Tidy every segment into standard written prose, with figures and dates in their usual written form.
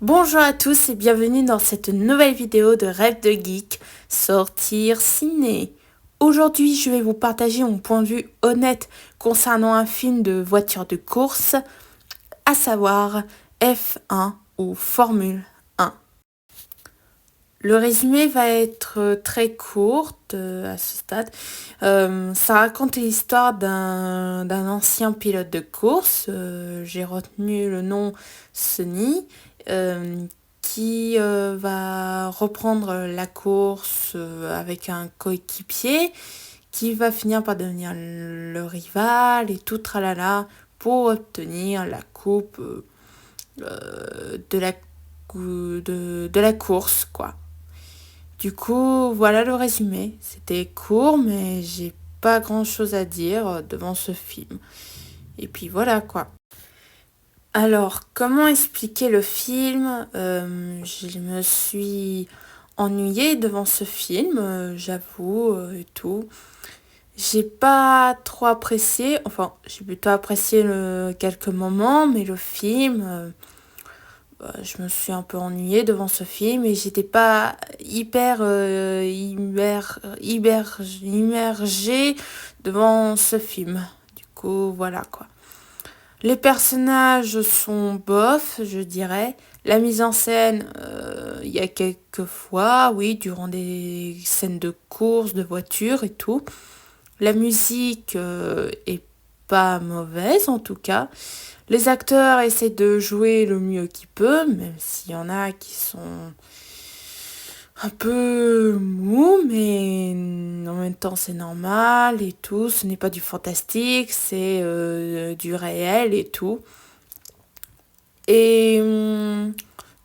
Bonjour à tous et bienvenue dans cette nouvelle vidéo de Rêve de Geek, sortir ciné. Aujourd'hui, je vais vous partager mon point de vue honnête concernant un film de voiture de course, à savoir F1 ou Formule 1. Le résumé va être très court à ce stade. Ça raconte l'histoire d'un ancien pilote de course, j'ai retenu le nom Sonny, euh, qui va reprendre la course avec un coéquipier qui va finir par devenir le rival et tout tralala pour obtenir la coupe de la course, quoi. Du coup, voilà le résumé. C'était court, mais j'ai pas grand-chose à dire devant ce film. Et puis voilà, quoi. Alors, comment expliquer le film? Je me suis ennuyée devant ce film, j'avoue, et tout. J'ai pas trop apprécié, enfin, j'ai plutôt apprécié quelques moments, mais le film, je me suis un peu ennuyée devant ce film et j'étais pas hyper immergée devant ce film. Du coup, voilà quoi. Les personnages sont bof, je dirais. La mise en scène, il y a quelques fois, oui, durant des scènes de course, de voiture et tout. La musique est pas mauvaise en tout cas. Les acteurs essaient de jouer le mieux qu'ils peuvent, même s'il y en a qui sont un peu mous, mais en même temps c'est normal et tout. Ce n'est pas du fantastique, c'est du réel et tout. Et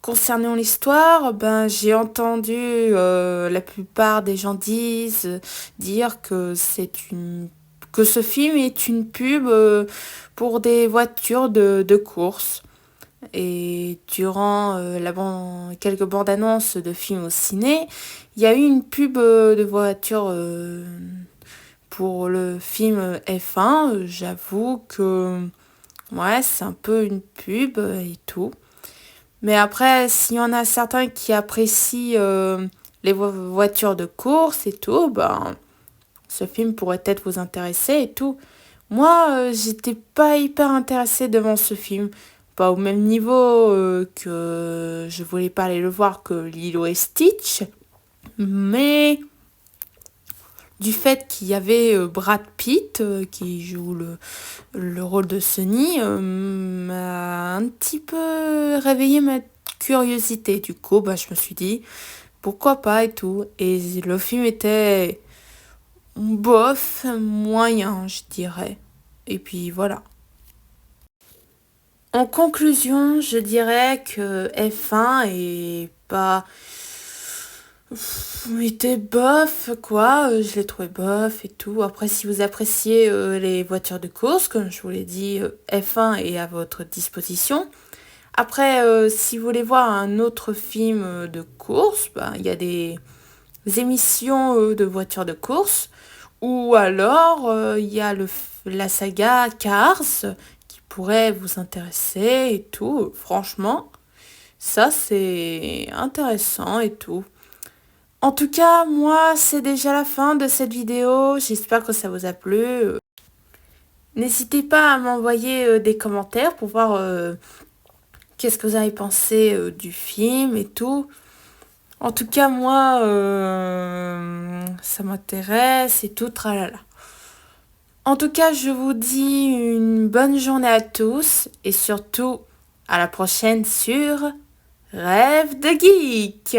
concernant l'histoire, ben j'ai entendu la plupart des gens dire que ce film est une pub pour des voitures de course. Et durant quelques bandes annonces de films au ciné, il y a eu une pub de voiture pour le film F1. J'avoue que ouais, c'est un peu une pub et tout. Mais après, s'il y en a certains qui apprécient les voitures de course et tout, ben ce film pourrait peut-être vous intéresser et tout. Moi, j'étais pas hyper intéressée devant ce film. Pas au même niveau que je voulais pas aller le voir que Lilo et Stitch. Mais du fait qu'il y avait Brad Pitt qui joue le rôle de Sonny, m'a un petit peu réveillé ma curiosité. Du coup, bah, je me suis dit, pourquoi pas et tout. Et le film était bof, moyen, je dirais. Et puis voilà. En conclusion, je dirais que F1 est pas... était bof, quoi. Je l'ai trouvé bof et tout. Après, si vous appréciez les voitures de course, comme je vous l'ai dit, F1 est à votre disposition. Après, si vous voulez voir un autre film de course, ben, il y a des émissions de voitures de course. Ou alors, il y a la saga Cars qui pourrait vous intéresser et tout. Franchement, ça, c'est intéressant et tout. En tout cas, moi, c'est déjà la fin de cette vidéo. J'espère que ça vous a plu. N'hésitez pas à m'envoyer des commentaires pour voir qu'est-ce que vous avez pensé du film et tout. En tout cas, moi, ça m'intéresse et tout, tralala. En tout cas, je vous dis une bonne journée à tous et surtout à la prochaine sur Rêve de Geek.